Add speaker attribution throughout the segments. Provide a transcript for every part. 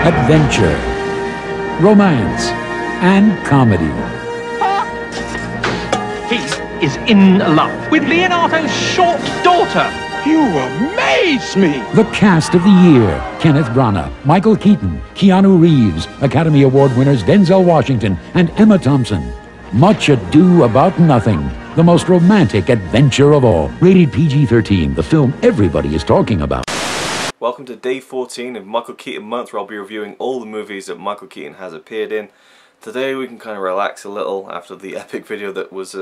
Speaker 1: adventure, romance, and comedy.
Speaker 2: He is in love with Leonardo's short daughter.
Speaker 3: You amaze me!
Speaker 1: The cast of the year: Kenneth Brannagh, Michael Keaton, Keanu Reeves, Academy Award winners Denzel Washington and Emma Thompson. Much Ado About Nothing, the most romantic adventure of all. Rated PG-13, the film everybody is talking about.
Speaker 4: Welcome to day 14 of Michael Keaton Month, where I'll be reviewing all the movies that Michael Keaton has appeared in. Today we can kind of relax a little after the epic video that was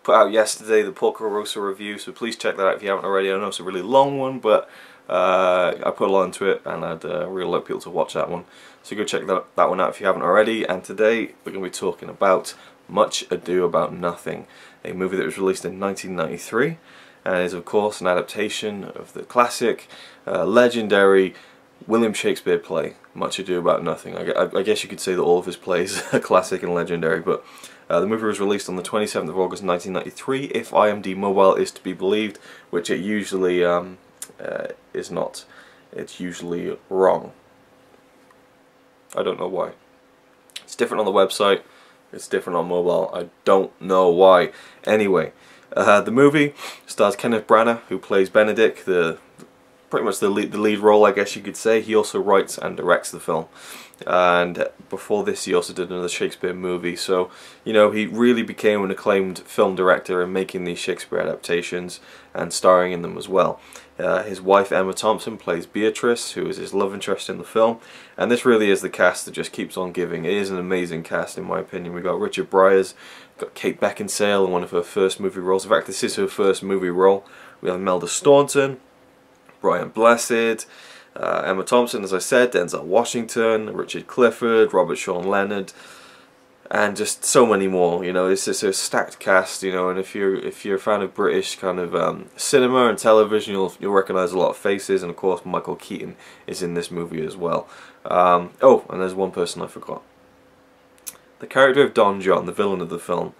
Speaker 4: put out yesterday, the Porco Rosso review, so please check that out if you haven't already. I know it's a really long one, but I put a lot into it and I'd really like people to watch that one. So go check that one out if you haven't already. And today we're going to be talking about Much Ado About Nothing, a movie that was released in 1993 and is of course an adaptation of the classic, legendary William Shakespeare play, Much Ado About Nothing. I guess you could say that all of his plays are classic and legendary, but the movie was released on the 27th of August 1993, if IMDb Mobile is to be believed, which it usually is not. It's usually wrong. I don't know why. It's different on the website, it's different on mobile, I don't know why. Anyway, the movie stars Kenneth Brannagh, who plays Benedict, pretty much the lead role, I guess you could say. He also writes and directs the film, and before this he also did another Shakespeare movie, so you know, he really became an acclaimed film director in making these Shakespeare adaptations and starring in them as well. His wife Emma Thompson plays Beatrice, who is his love interest in the film, and this really is the cast that just keeps on giving. It is an amazing cast in my opinion. We've got Richard Briers, got Kate Beckinsale in one of her first movie roles. In fact, this is her first movie role. We have Imelda Staunton, Brian Blessed, Emma Thompson, as I said, Denzel Washington, Richard Clifford, Robert Sean Leonard, and just so many more. You know, it's just a stacked cast. You know, and if you're a fan of British kind of cinema and television, you'll recognise a lot of faces. And of course, Michael Keaton is in this movie as well. Oh, and there's one person I forgot. The character of Don John, the villain of the film,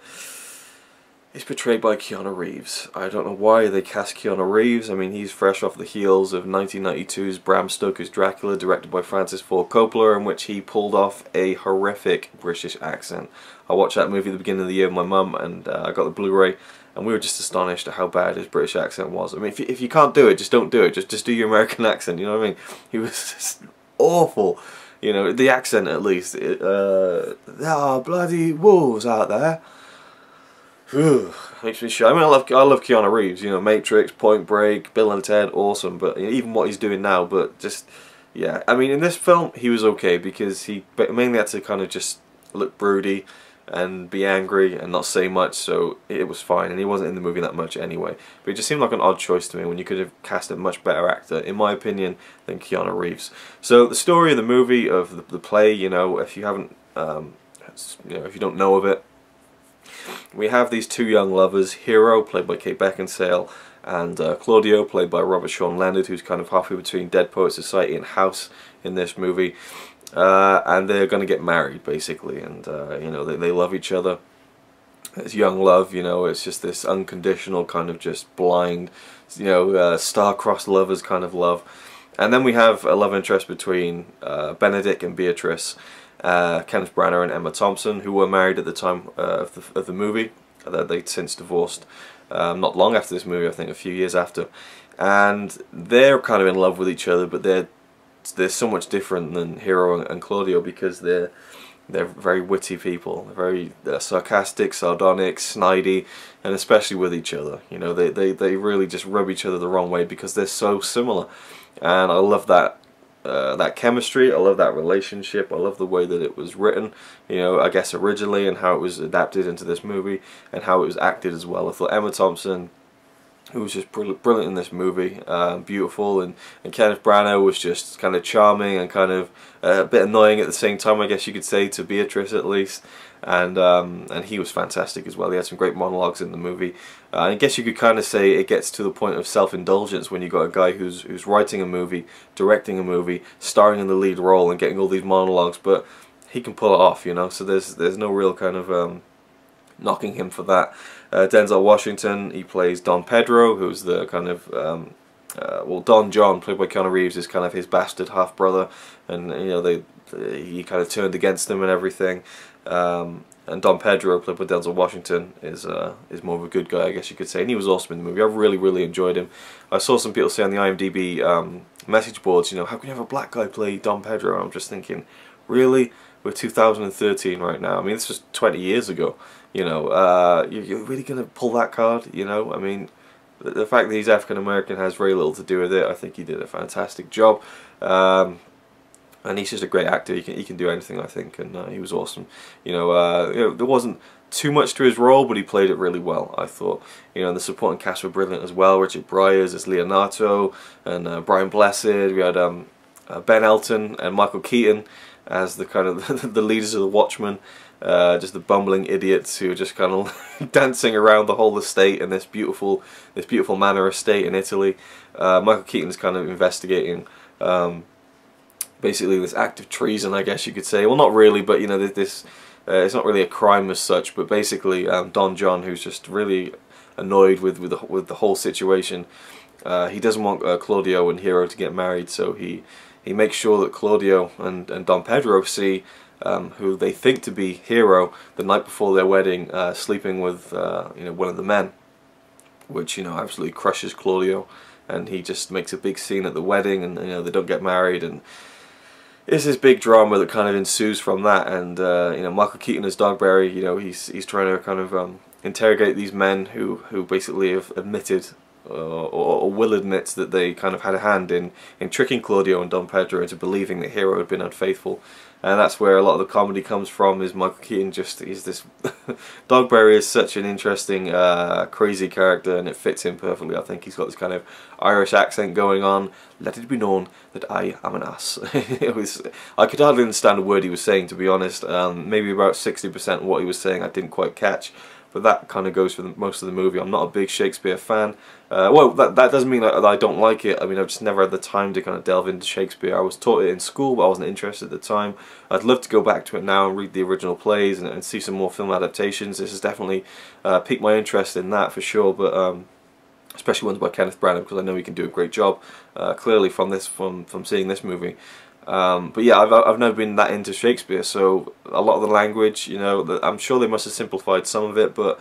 Speaker 4: is portrayed by Keanu Reeves. I don't know why they cast Keanu Reeves. I mean, he's fresh off the heels of 1992's Bram Stoker's Dracula, directed by Francis Ford Coppola, in which he pulled off a horrific British accent. I watched that movie at the beginning of the year with my mum, and I got the Blu-ray, and we were just astonished at how bad his British accent was. I mean, if you can't do it, just don't do it. Just do your American accent, you know what I mean? He was just awful. You know, the accent at least. There are bloody wolves out there. Makes me shy. I mean, I love Keanu Reeves. You know, Matrix, Point Break, Bill and Ted, awesome. But you know, even what he's doing now, but just yeah. I mean, in this film, he was okay because he mainly had to kind of just look broody and be angry and not say much, so it was fine. And he wasn't in the movie that much anyway. But it just seemed like an odd choice to me when you could have cast a much better actor, in my opinion, than Keanu Reeves. So the story of the movie, of the play, you know, if you haven't, you know, if you don't know of it. We have these two young lovers, Hero, played by Kate Beckinsale, and Claudio, played by Robert Sean Leonard, who's kind of halfway between Dead Poets Society and House in this movie. And they're going to get married, basically, and you know, they love each other. It's young love, you know, it's just this unconditional kind of just blind, you know, star-crossed lovers kind of love. And then we have a love interest between Benedict and Beatrice, Kenneth Brannagh and Emma Thompson, who were married at the time of the movie. They'd since divorced not long after this movie, I think a few years after. And they're kind of in love with each other, but they're so much different than Hero and Claudio, because they're very witty people. They're very sarcastic, sardonic, snidey, and especially with each other. You know, they really just rub each other the wrong way because they're so similar. And I love that chemistry. I love that relationship. I love the way that it was written, you know, I guess originally, and how it was adapted into this movie, and how it was acted as well. I thought Emma Thompson, who was just brilliant in this movie, beautiful, and Kenneth Brannagh was just kind of charming and kind of a bit annoying at the same time, I guess you could say, to Beatrice at least. And he was fantastic as well. He had some great monologues in the movie. I guess you could kind of say it gets to the point of self-indulgence when you've got a guy who's writing a movie, directing a movie, starring in the lead role, and getting all these monologues, but he can pull it off, you know. So there's no real kind of knocking him for that. Denzel Washington, he plays Don Pedro, who's the kind of well, Don John, played by Keanu Reeves, is kind of his bastard half brother, and you know, he kind of turned against them and everything. And Don Pedro, played by Denzel Washington, is more of a good guy, I guess you could say, and he was awesome in the movie. I really enjoyed him. I saw some people say on the IMDb message boards, you know, how can you have a black guy play Don Pedro? And I'm just thinking, really? We're 2013 right now. I mean, this was 20 years ago. You know, you're really gonna pull that card? You know, I mean, the fact that he's African American has very little to do with it. I think he did a fantastic job. And he's just a great actor. He can do anything, I think, and he was awesome. You know, there wasn't too much to his role, but he played it really well, I thought. You know, the supporting cast were brilliant as well. Richard Bryars as Leonardo, and Brian Blessed. We had Ben Elton and Michael Keaton as the kind of the leaders of the Watchmen. Just the bumbling idiots who are just kind of dancing around the whole estate in this beautiful manor estate in Italy. Michael Keaton's kind of investigating basically this act of treason, I guess you could say. Well, not really, but you know, this it's not really a crime as such, but basically Don John, who's just really annoyed with the whole situation. He doesn't want Claudio and Hero to get married, so he makes sure that Claudio and Don Pedro see who they think to be Hero the night before their wedding, sleeping with you know, one of the men, which, you know, absolutely crushes Claudio, and he just makes a big scene at the wedding, and you know, they don't get married, and it's this big drama that kind of ensues from that. And you know, Michael Keaton as Dogberry, you know, he's trying to kind of interrogate these men who basically have admitted or will admit that they kind of had a hand in tricking Claudio and Don Pedro into believing that Hero had been unfaithful. And that's where a lot of the comedy comes from, is Michael Keaton he's this... Dogberry is such an interesting, crazy character, and it fits him perfectly. I think he's got this kind of Irish accent going on. Let it be known that I am an ass. I could hardly understand a word he was saying, to be honest. Maybe about 60% of what he was saying I didn't quite catch. But that kind of goes for most of the movie. I'm not a big Shakespeare fan. Well, that doesn't mean that I don't like it. I mean, I've just never had the time to kind of delve into Shakespeare. I was taught it in school, but I wasn't interested at the time. I'd love to go back to it now and read the original plays and see some more film adaptations. This has definitely piqued my interest in that for sure. But especially ones by Kenneth Brannagh, because I know he can do a great job. Clearly from seeing this movie. But yeah, I've never been that into Shakespeare, so a lot of the language, you know, I'm sure they must have simplified some of it, but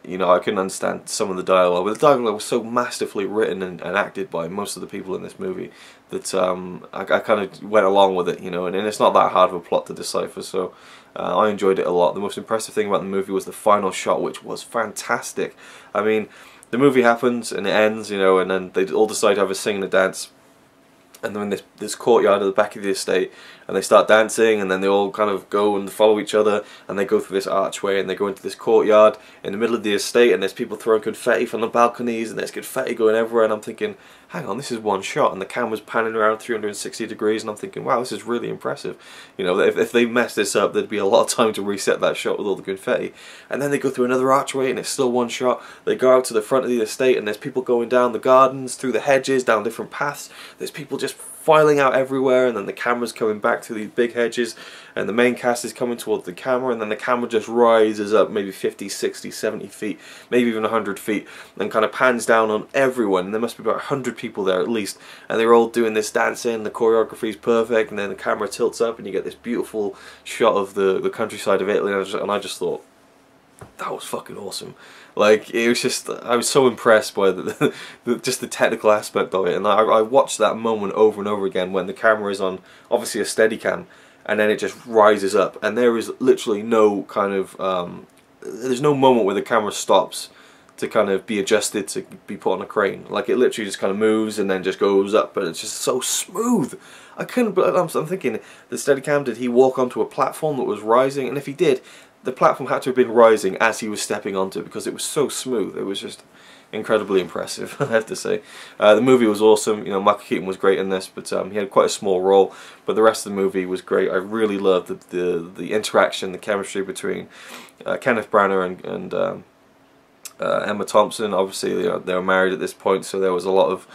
Speaker 4: you know, I couldn't understand some of the dialogue. But the dialogue was so masterfully written and acted by most of the people in this movie that I kind of went along with it, you know, and it's not that hard of a plot to decipher, so I enjoyed it a lot. The most impressive thing about the movie was the final shot, which was fantastic. I mean, the movie happens and it ends, you know, and then they all decide to have a sing and a dance. And they're in this courtyard at the back of the estate, and they start dancing, and then they all kind of go and follow each other, and they go through this archway, and they go into this courtyard in the middle of the estate, and there's people throwing confetti from the balconies, and there's confetti going everywhere, and I'm thinking, hang on, this is one shot, and the camera's panning around 360 degrees, and I'm thinking, wow, this is really impressive. You know, if they messed this up, there'd be a lot of time to reset that shot with all the confetti. And then they go through another archway, and it's still one shot. They go out to the front of the estate, and there's people going down the gardens, through the hedges, down different paths. There's people just filing out everywhere, and then the camera's coming back to these big hedges, and the main cast is coming towards the camera, and then the camera just rises up maybe 50, 60, 70 feet, maybe even 100 feet, and kind of pans down on everyone, and there must be about 100 people there at least, and they're all doing this dancing, the choreography is perfect, and then the camera tilts up, and you get this beautiful shot of the countryside of Italy, and I just thought, that was fucking awesome. Like, it was just, I was so impressed by just the technical aspect of it, and I watched that moment over and over again when the camera is on, obviously a Steadicam, and then it just rises up, and there is literally no kind of, there's no moment where the camera stops to kind of be adjusted to be put on a crane. Like, it literally just kind of moves and then just goes up, and it's just so smooth. I couldn't, but I'm thinking, the Steadicam, did he walk onto a platform that was rising? And if he did, the platform had to have been rising as he was stepping onto it, because it was so smooth. It was just incredibly impressive, I have to say. The movie was awesome. You know, Michael Keaton was great in this, but he had quite a small role. But the rest of the movie was great. I really loved the interaction, the chemistry between Kenneth Brannagh and Emma Thompson. Obviously, you know, they were married at this point, so there was a lot of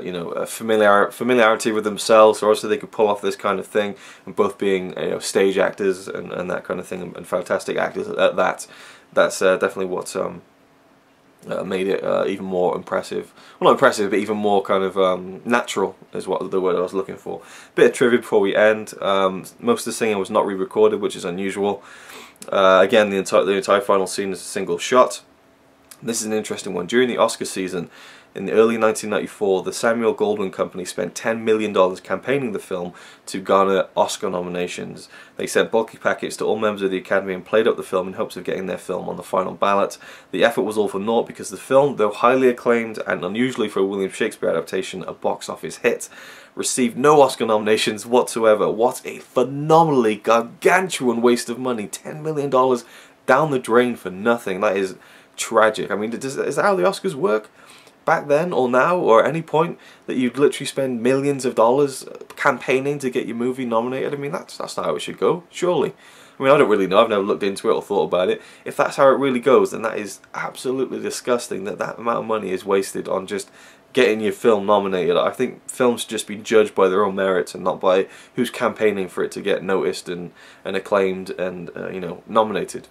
Speaker 4: you know, familiarity with themselves, so obviously they could pull off this kind of thing, and both being, you know, stage actors and that kind of thing, and fantastic actors at that. That's definitely what made it even more impressive. Well, not impressive, but even more kind of natural is what the word I was looking for. Bit of trivia before we end. Most of the singing was not re-recorded, which is unusual. Again, the entire final scene is a single shot. This is an interesting one. During the Oscar season, in the early 1994, the Samuel Goldwyn Company spent $10 million campaigning the film to garner Oscar nominations. They sent bulky packets to all members of the Academy and played up the film in hopes of getting their film on the final ballot. The effort was all for naught because the film, though highly acclaimed and unusually for a William Shakespeare adaptation, a box office hit, received no Oscar nominations whatsoever. What a phenomenally gargantuan waste of money. $10 million down the drain for nothing. That is tragic. I mean, is that how the Oscars work? Back then or now or at any point that you'd literally spend millions of dollars campaigning to get your movie nominated? I mean, that's not how it should go, surely. I mean, I don't really know, I've never looked into it or thought about it. If that's how it really goes, then that is absolutely disgusting that that amount of money is wasted on just getting your film nominated. I think films should just be judged by their own merits and not by who's campaigning for it to get noticed and acclaimed and you know, nominated.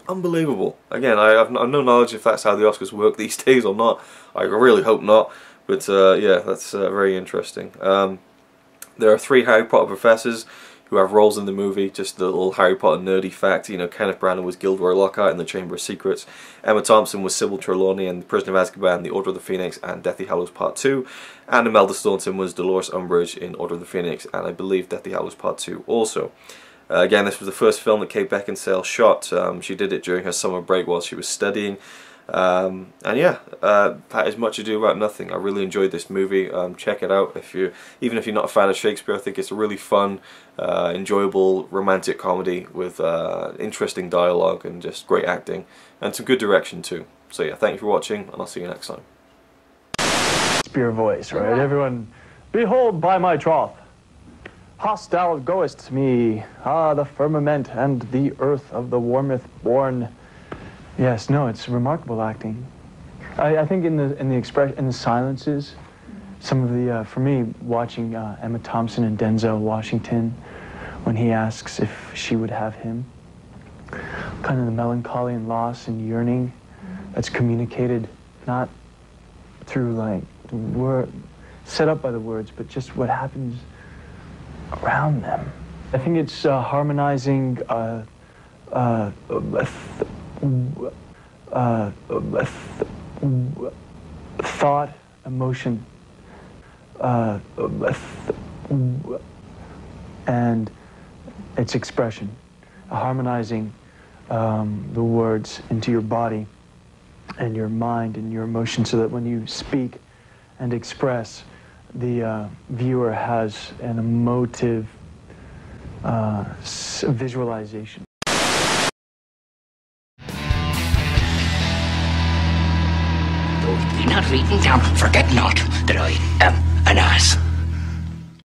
Speaker 4: Unbelievable. Again, I have no knowledge if that's how the Oscars work these days or not. I really hope not. But yeah, that's very interesting. There are 3 Harry Potter professors who have roles in the movie. Just a little Harry Potter nerdy fact. You know, Kenneth Brannagh was Gilderoy Lockhart in The Chamber of Secrets. Emma Thompson was Sybil Trelawney in The Prisoner of Azkaban, The Order of the Phoenix, and Deathly Hallows Part 2. And Imelda Staunton was Dolores Umbridge in Order of the Phoenix, and I believe Deathly Hallows Part 2 also. Again, this was the first film that Kate Beckinsale shot. She did it during her summer break while she was studying. And yeah, that is Much Ado About Nothing. I really enjoyed this movie. Check it out even if you're not a fan of Shakespeare. I think it's a really fun, enjoyable romantic comedy with interesting dialogue and just great acting and some good direction too. So yeah, thank you for watching, and I'll see you next time.
Speaker 5: Shakespeare voice, right? Everyone, behold by my troth. Hostile goest me, the firmament and the earth of the warmth born. Yes, no, it's remarkable acting. I think in the silences, some of the for me watching Emma Thompson and Denzel Washington, when he asks if she would have him, kind of the melancholy and loss and yearning that's communicated not through like word set up by the words, but just what happens around them. I think it's harmonizing thought, emotion, and its expression. Harmonizing the words into your body and your mind and your emotion so that when you speak and express, the viewer has an emotive visualization.
Speaker 6: Though ye be not written down, forget not that I am an ass.